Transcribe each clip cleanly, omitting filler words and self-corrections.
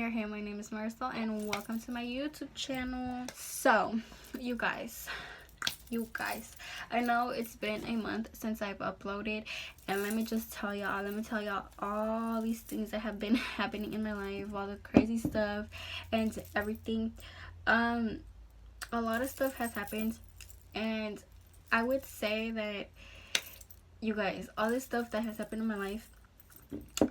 there. Hey, my name is Marisol and welcome to my YouTube channel. So you guys, I know it's been a month since I've uploaded, and let me tell y'all all these things that have been happening in my life, all the crazy stuff and everything. A lot of stuff has happened, and I would say that, you guys, all this stuff that has happened in my life,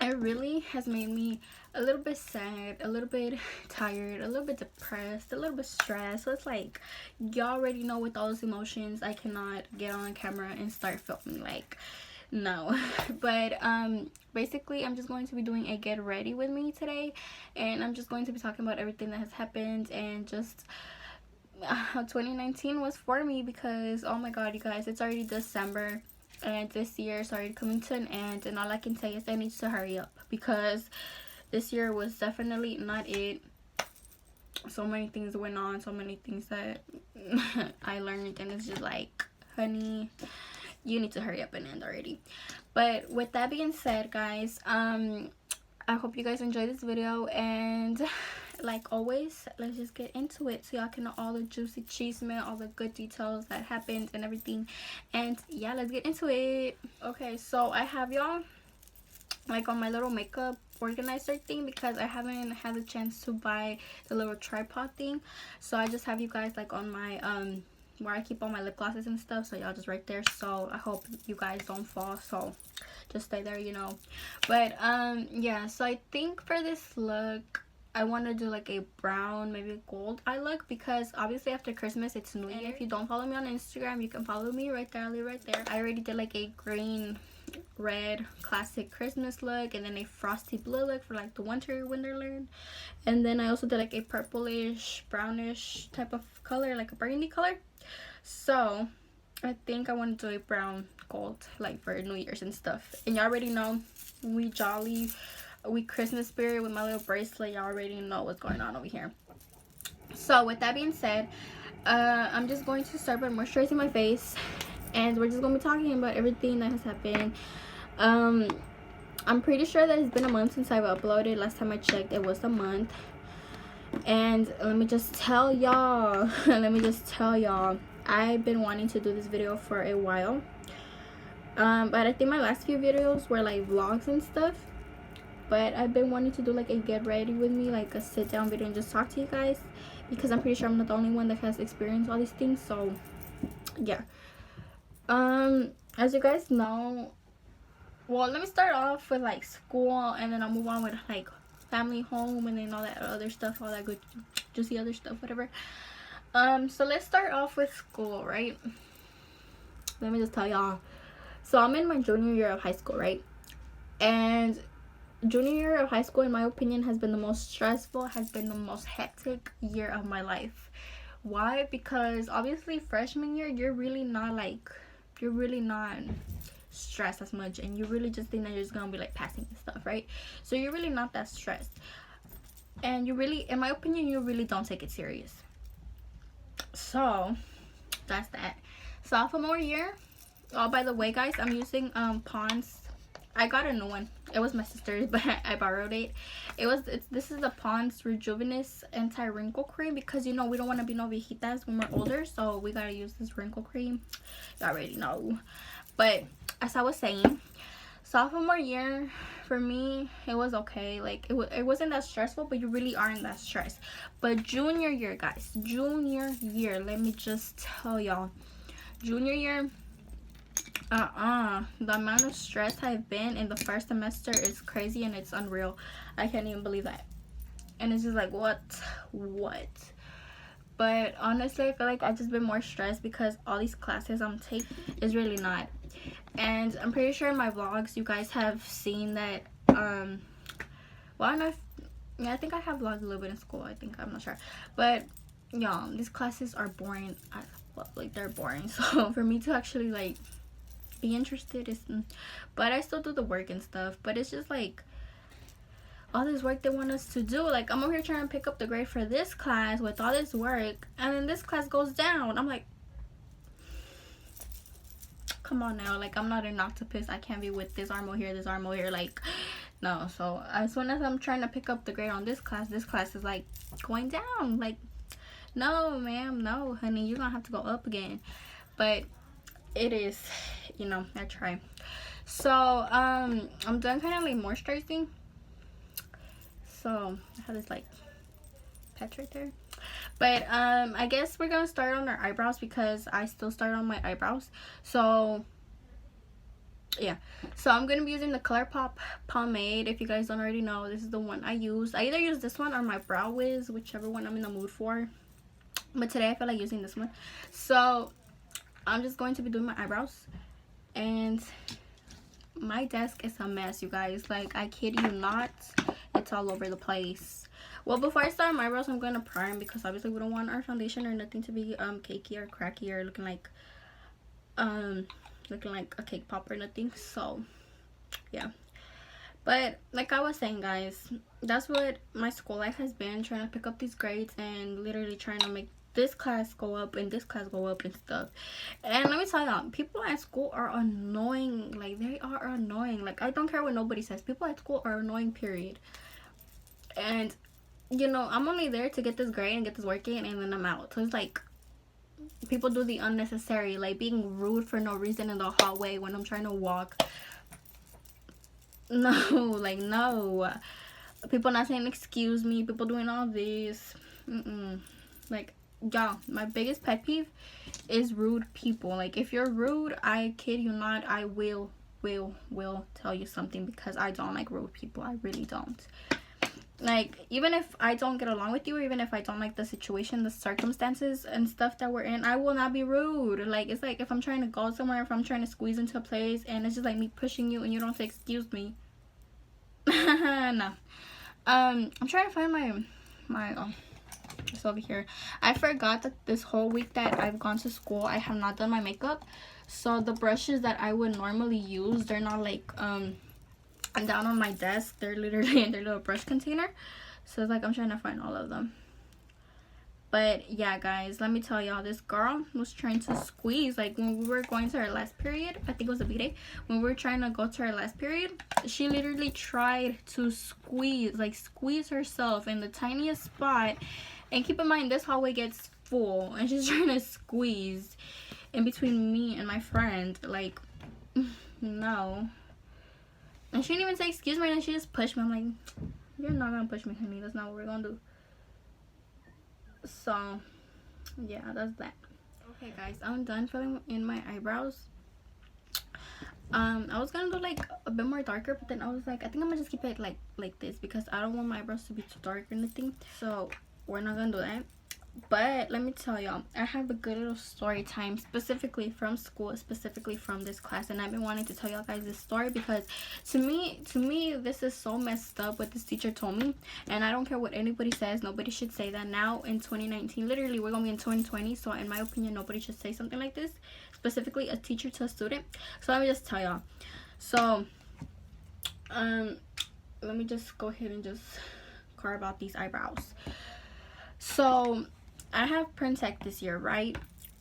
it really has made me a little bit sad, a little bit tired, a little bit depressed, a little bit stressed. So it's like, y'all already know, with all those emotions, I cannot get on camera and start filming, like, no. But basically, I'm just going to be doing a get ready with me today, and I'm just going to be talking about everything that has happened and just how 2019 was for me, because oh my god, you guys, it's already December and this year is already coming to an end, and all I can say is I need to hurry up, because this year was definitely not it. So many things went on, so many things that I learned, and it's just like, honey, you need to hurry up and end already. But with that being said, guys, I hope you guys enjoy this video, and like always, let's just get into it so y'all can know all the juicy cheeseman, all the good details that happened and everything. And yeah, let's get into it. Okay, so I have y'all like on my little makeup organizer thing, because I haven't had the chance to buy the little tripod thing. So I just have you guys like on my where I keep all my lip glosses and stuff, so y'all just right there. So I hope you guys don't fall, so just stay there, you know. But yeah, so I think for this look, I want to do like a brown, maybe gold eye look, because obviously after Christmas it's New Year. If you don't follow me on Instagram, you can follow me right there. I'll leave right there. I already did like a green red classic Christmas look, and then a frosty blue look for like the winter wonderland, and then I also did like a purplish brownish type of color, like a burgundy color. So I think I want to do a brown gold like for New Year's and stuff. And y'all already know, we jolly, we Christmas spirit with my little bracelet. Y'all already know what's going on over here. So with that being said, I'm just going to start by moisturizing my face, and we're just gonna be talking about everything that has happened. I'm pretty sure that it's been a month since I've uploaded. Last time I checked, it was a month. And let me just tell y'all I've been wanting to do this video for a while, but I think my last few videos were like vlogs and stuff. But I've been wanting to do like a get ready with me, like a sit down video, and just talk to you guys, because I'm pretty sure I'm not the only one that has experienced all these things. So yeah, as you guys know, well, let me start off with like school, and then I'll move on with like family, home, and then all that other stuff, all that good juicy other stuff, whatever. So let's start off with school, right? Let me just tell y'all, so I'm in my junior year of high school, right? And junior year of high school, in my opinion, has been the most stressful, has been the most hectic year of my life. Why? Because obviously freshman year, you're really not stressed as much, and you really just think that you're just gonna be like passing and stuff, right? So you're really not that stressed, and you really, in my opinion, you really don't take it serious. So that's that. Sophomore year, oh, by the way, guys, I'm using Pond's. I got a new one. It was my sister's, but I borrowed it. This is the Pond's Rejuvenous Anti-Wrinkle Cream, because you know we don't want to be no viejitas when we're older, so we gotta use this wrinkle cream. You already know. But as I was saying, sophomore year for me, it was okay. Like it wasn't that stressful, but you really aren't that stressed. But junior year, guys, junior year, let me just tell y'all, junior year, the amount of stress I've been in the first semester is crazy, and it's unreal. I can't even believe that. And it's just like, what? But honestly, I feel like I've just been more stressed because all these classes I'm taking is really not. And I'm pretty sure in my vlogs you guys have seen that, well, I don't know if, yeah, I think I have vlogged a little bit in school, I'm not sure. But y'all, these classes are boring. Like, they're boring. So for me to actually like be interested is, but I still do the work and stuff. But it's just like all this work they want us to do. Like, I'm over here trying to pick up the grade for this class with all this work, and then this class goes down. I'm like, come on now. Like, I'm not an octopus. I can't be with this arm over here, this arm over here. Like, No, so as soon as I'm trying to pick up the grade on this class is like going down. Like, no ma'am, no honey, you're gonna have to go up again. But it is, you know, I try. So I'm done kind of like moisturizing. So I have this like patch right there. But I guess we're gonna start on our eyebrows because I still start on my eyebrows. So yeah, so I'm gonna be using the ColourPop pomade. If you guys don't already know, this is the one I use. I either use this one or my Brow Wiz, whichever one I'm in the mood for, but today I feel like using this one. So I'm just going to be doing my eyebrows, and my desk is a mess, you guys. Like, I kid you not, it's all over the place. Well, before I start my eyebrows, I'm gonna prime because obviously we don't want our foundation or nothing to be cakey or cracky or looking like a cake pop or nothing. So yeah, but like I was saying, guys, that's what my school life has been, trying to pick up these grades and literally trying to make this class go up and this class go up and stuff. And let me tell y'all, people at school are annoying. Like, they are annoying. Like, I don't care what nobody says, people at school are annoying, period. And you know, I'm only there to get this grade and get this work in, and then I'm out. So it's like, people do the unnecessary, like being rude for no reason in the hallway when I'm trying to walk. No, like, no. People not saying excuse me, people doing all this. Like, y'all, my biggest pet peeve is rude people. Like, if you're rude, I kid you not, I will tell you something, because I don't like rude people. I really don't. Like, even if I don't get along with you, or even if I don't like the situation, the circumstances and stuff that we're in, I will not be rude. Like, it's like if I'm trying to go somewhere, if I'm trying to squeeze into a place and it's just like me pushing you and you don't say excuse me. No. I'm trying to find my it's over here. I forgot that this whole week that I've gone to school, I have not done my makeup. So the brushes that I would normally use, they're not like down on my desk, they're literally in their little brush container. So it's like I'm trying to find all of them. But yeah, guys, let me tell y'all, this girl was trying to squeeze. Like, when we were going to our last period, I think it was a B-Day, when we were trying to go to our last period, she literally tried to squeeze herself in the tiniest spot. And keep in mind, this hallway gets full, and she's trying to squeeze in between me and my friend. Like, no. And she didn't even say excuse me, and she just pushed me. I'm like, you're not gonna push me, honey. That's not what we're gonna do. So yeah, that's that. Okay, guys, I'm done filling in my eyebrows. I was gonna do like a bit more darker, but then I was like, I think I'm gonna just keep it like this, because I don't want my eyebrows to be too dark or anything. So we're not gonna do that. But let me tell y'all, I have a good little story time, specifically from school, specifically from this class, and I've been wanting to tell y'all guys this story because to me this is so messed up what this teacher told me. And I don't care what anybody says, nobody should say that now in 2019. Literally, we're gonna be in 2020, so in my opinion, nobody should say something like this, specifically a teacher to a student. So let me just tell y'all. So let me just go ahead and just carve out these eyebrows. So I have print tech this year, right?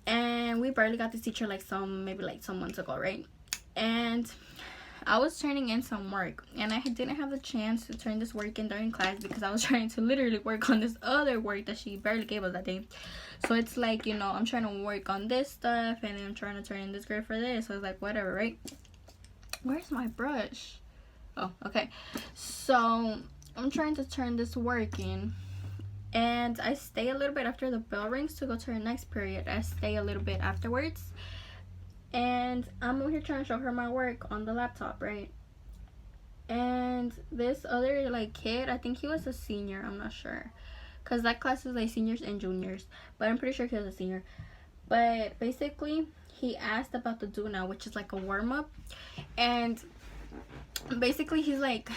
And we barely got this teacher maybe some months ago, right? And I was turning in some work, and I didn't have the chance to turn this work in during class because I was trying to literally work on this other work that she barely gave us that day. So it's like, you know, I'm trying to work on this stuff, and then I'm trying to turn in this grade for this. So it's like, whatever, right? Where's my brush? Oh, okay. So I'm trying to turn this work in, and I stay a little bit after the bell rings to go to her next period. I stay a little bit afterwards, and I'm over here trying to show her my work on the laptop, right? And this other kid, I think he was a senior, I'm not sure, because that class is like seniors and juniors, but I'm pretty sure he was a senior. But basically, he asked about the do now, which is like a warm-up. And basically he's like,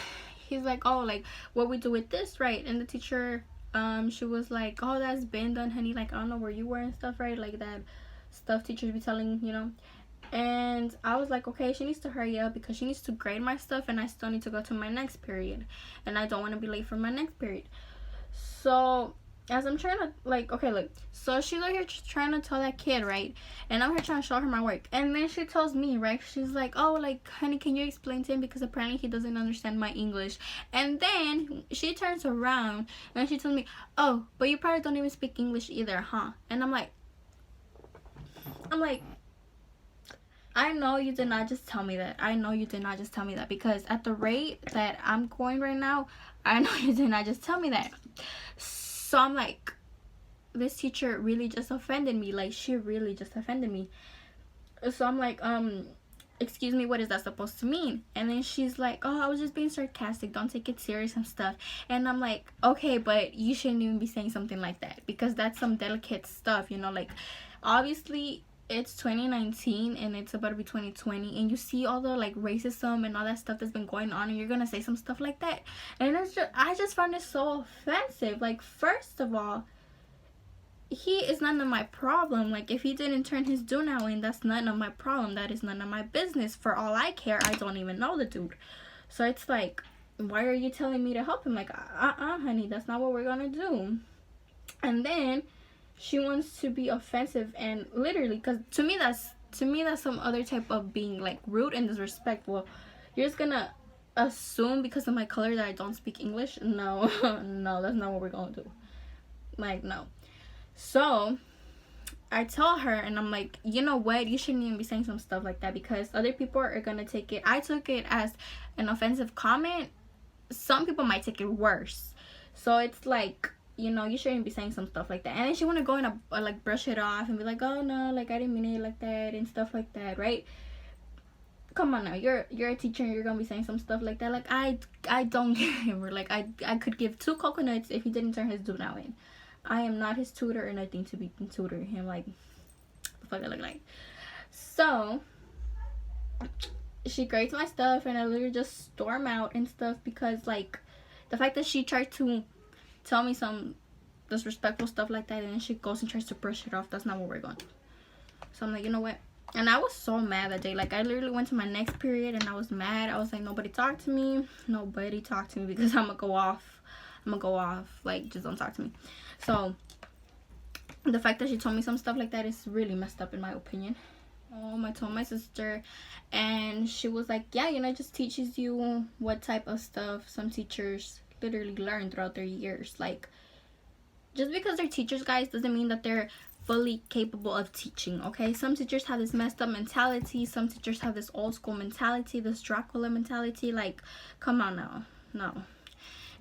oh, like, what we do with this, right? And the teacher, she was like, oh, that's been done, honey. Like, I don't know where you were and stuff, right? Like that stuff teachers be telling, you know. And I was like, okay, she needs to hurry up because she needs to grade my stuff, and I still need to go to my next period, and I don't want to be late for my next period. So as I'm trying to, like, okay, look, so she's out here trying to tell that kid, right, and I'm here trying to show her my work, and then she tells me, right, she's like, oh, like, honey, can you explain to him, because apparently he doesn't understand my English. And then she turns around and she tells me, oh, but you probably don't even speak English either, huh? And I'm like, I know you did not just tell me that. I know you did not just tell me that, because at the rate that I'm going right now, I know you did not just tell me that. So I'm like, this teacher really just offended me. Like, she really just offended me. So I'm like, excuse me, what is that supposed to mean? And then she's like, oh, I was just being sarcastic, don't take it serious and stuff. And I'm like, okay, but you shouldn't even be saying something like that, because that's some delicate stuff, you know. Like, obviously it's 2019 and it's about to be 2020, and you see all the like racism and all that stuff that's been going on, and you're gonna say some stuff like that. And it's just, I just found it so offensive. Like, first of all, he is none of my problem. Like, if he didn't turn his do now in, that's none of my problem. That is none of my business. For all I care, I don't even know the dude. So it's like, why are you telling me to help him? Like, honey, that's not what we're gonna do. And then she wants to be offensive, and literally, because to me that's some other type of being like rude and disrespectful. You're just gonna assume because of my color that I don't speak English? No. No, that's not what we're gonna do. Like, no. So I tell her, and I'm like, you know what, you shouldn't even be saying some stuff like that, because other people are gonna take it. I took it as an offensive comment. Some people might take it worse. So it's like, you know, you shouldn't be saying some stuff like that. And then she want to go and like brush it off and be like, oh no, like I didn't mean it like that and stuff like that, right? Come on now, you're a teacher and you're gonna be saying some stuff like that. Like, I don't give her, like, I could give 2 coconuts if he didn't turn his do now in. I am not his tutor or nothing to be tutoring him. Like, the fuck I look like. So she grades my stuff, and I literally just storm out and stuff, because like the fact that she tried to tell me some disrespectful stuff like that, and then she goes and tries to brush it off, that's not what we're going to do. So I'm like, you know what? And I was so mad that day. Like, I literally went to my next period and I was mad. I was like, nobody talked to me, because I'm gonna go off. Like, just don't talk to me. So the fact that she told me some stuff like that is really messed up in my opinion. I told my sister, and she was like, yeah, you know, it just teaches you what type of stuff some teachers literally learn throughout their years. Like, just because they're teachers, guys, doesn't mean that they're fully capable of teaching, okay? Some teachers have this messed up mentality. Some teachers have this old school mentality, this Dracula mentality. Like, come on now. No.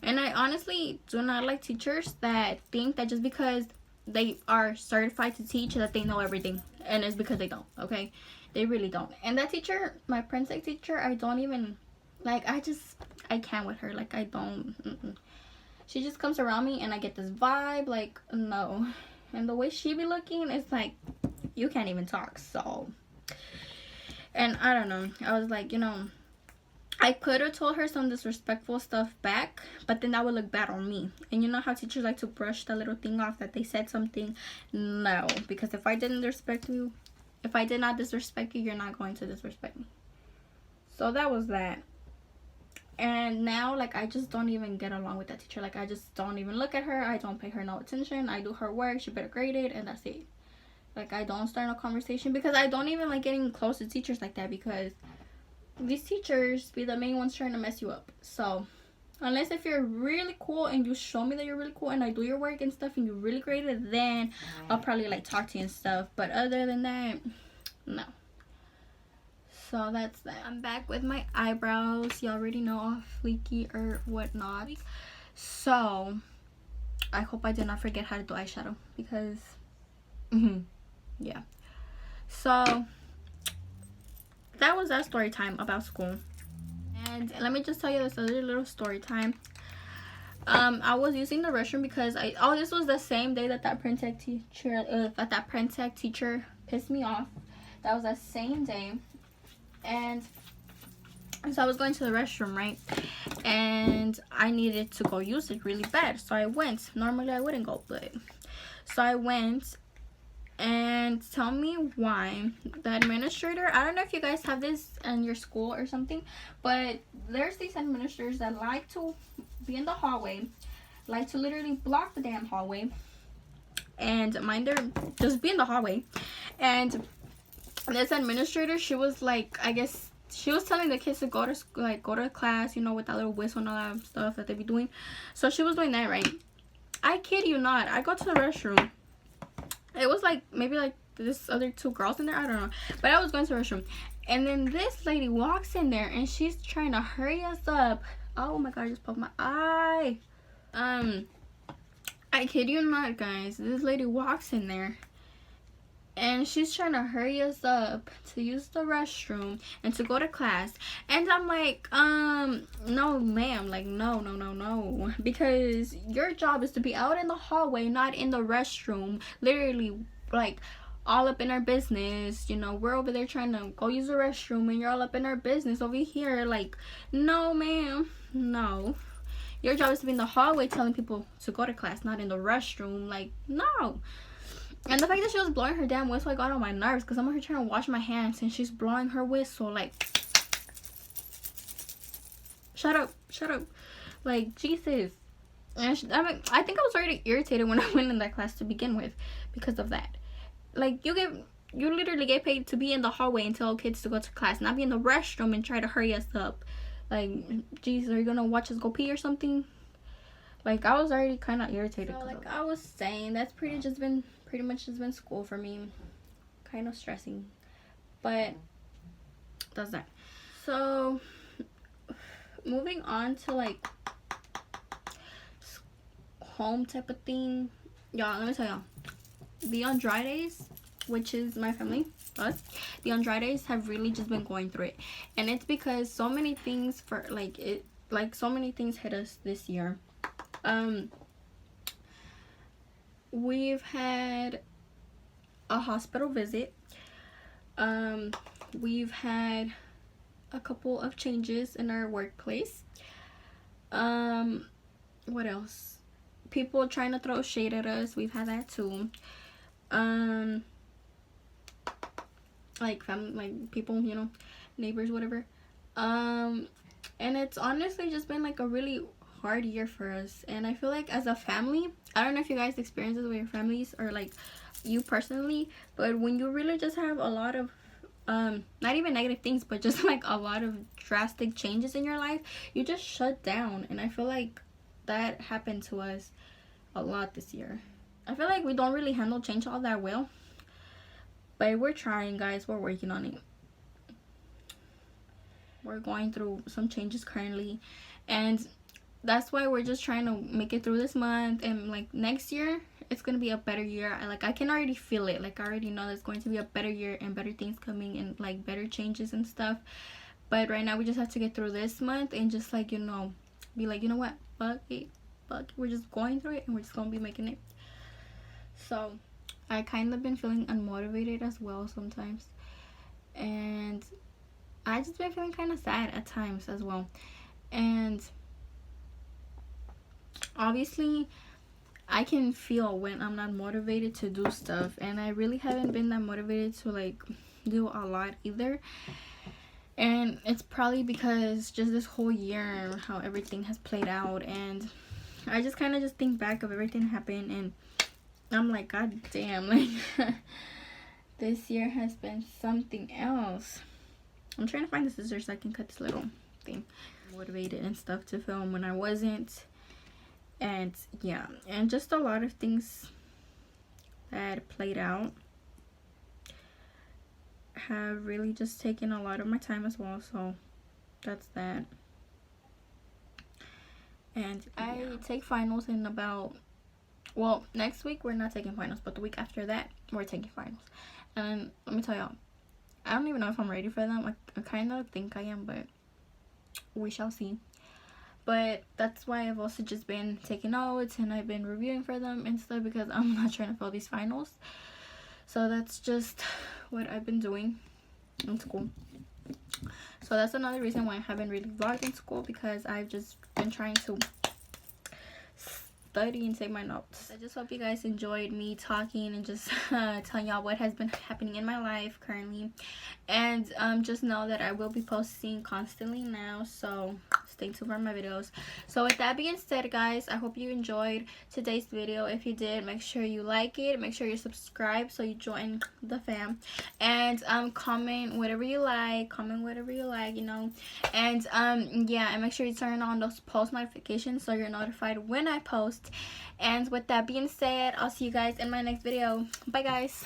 And I honestly do not like teachers that think that just because they are certified to teach that they know everything, and it's because they don't, okay? They really don't. And that teacher, my Princess teacher, I don't even, like, I can't with her. Like, I don't, She just comes around me and I get this vibe, like, no. And the way she be looking, it's like, you can't even talk. So, and I don't know, I was like, you know, I could have told her some disrespectful stuff back, but then that would look bad on me. And you know how teachers like to brush that little thing off that they said something? No, because if I did not disrespect you, you're not going to disrespect me. So that was that. And now, like, I just don't even get along with that teacher. Like, I just don't even look at her. I don't pay her no attention. I do her work. She better grade it, and that's it. Like, I don't start no conversation, because I don't even like getting close to teachers like that, because these teachers be the main ones trying to mess you up. So unless if you're really cool and you show me that you're really cool and I do your work and stuff and you really grade it, then I'll probably like talk to you and stuff. But other than that, no. So that's that. I'm back with my eyebrows. You already know, all fleeky or whatnot. So I hope I did not forget how to do eyeshadow, because yeah. So that was that story time about school. And let me just tell you this other little story time. I was using the restroom because this was the same day that that print tech teacher pissed me off. That was that same day. And so I was going to the restroom, right? And I needed to go use it really bad. So I went. Normally I wouldn't go, but so I went. And tell me why the administrator, I don't know if you guys have this in your school or something, but there's these administrators that like to be in the hallway like to literally block the damn hallway and mind their, just be in the hallway. And this administrator, she was like, I guess she was telling the kids to go to class, you know, with that little whistle and all that stuff that they be doing. So she was doing that, right? I kid you not, I go to the restroom. It was like maybe like this other 2 girls in there, I don't know, but I was going to the restroom, and then this lady walks in there and she's trying to hurry us up. Oh my god, I just poked my eye. I kid you not, guys, this lady walks in there and she's trying to hurry us up to use the restroom and to go to class. And I'm like, no ma'am, like no, because your job is to be out in the hallway, not in the restroom, literally like all up in our business. You know, we're over there trying to go use the restroom and you're all up in our business over here. Like, no ma'am, no, your job is to be in the hallway telling people to go to class, not in the restroom. Like, no. And the fact that she was blowing her damn whistle, I got on my nerves, because I'm over here trying to wash my hands and she's blowing her whistle. Like, shut up, like, Jesus. And I think I was already irritated when I went in that class to begin with because of that. Like, you literally get paid to be in the hallway and tell kids to go to class, not be in the restroom and try to hurry us up. Like, Jesus, are you gonna watch us go pee or something? Like, I was already kind of irritated. So, like I was saying, that's pretty much just been school for me. Kind of stressing, but that's that. So, moving on to like home type of thing, y'all, let me tell y'all, the on dry days, which is my family, us, the on dry days have really just been going through it. And it's because so many things so many things hit us this year. We've had a hospital visit. We've had a couple of changes in our workplace. What else? People trying to throw shade at us. We've had that too. Like family, like people, you know, neighbors, whatever. And it's honestly just been like a really hard year for us. And I feel like as a family, I don't know if you guys experience this with your families or like you personally, but when you really just have a lot of not even negative things, but just like a lot of drastic changes in your life, you just shut down. And I feel like that happened to us a lot this year. I feel like we don't really handle change all that well, but we're trying, guys. We're working on it. We're going through some changes currently, and that's why we're just trying to make it through this month. And like next year, it's gonna be a better year. I can already feel it. Like, I already know there's going to be a better year and better things coming and like better changes and stuff. But right now we just have to get through this month and just like, you know, be like, you know what, fuck it, we're just going through it and we're just gonna be making it. So I kind of been feeling unmotivated as well sometimes, and I just been feeling kind of sad at times as well. And obviously I can feel when I'm not motivated to do stuff, and I really haven't been that motivated to like do a lot either. And it's probably because just this whole year, how everything has played out, and I just kind of just think back of everything that happened, and I'm like, god damn, like this year has been something else. I'm trying to find the scissors so I can cut this little thing. Motivated and stuff to film when I wasn't. And yeah, and just a lot of things that played out have really just taken a lot of my time as well. So that's that. And I take finals in about, well, next week we're not taking finals, but the week after that we're taking finals. And let me tell y'all, I don't even know if I'm ready for them. I kind of think I am, but we shall see. But that's why I've also just been taking notes and I've been reviewing for them and stuff, because I'm not trying to fail these finals. So that's just what I've been doing in school. So that's another reason why I haven't really vlogged in school, because I've just been trying to study and take my notes. I just hope you guys enjoyed me talking and just telling y'all what has been happening in my life currently. And just know that I will be posting constantly now, so stay tuned for my videos. So with that being said, guys, I hope you enjoyed today's video. If you did, make sure you like it, make sure you subscribe so you join the fam, and comment whatever you like, you know, and yeah, and make sure you turn on those post notifications so you're notified when I post. And with that being said, I'll see you guys in my next video. Bye, guys.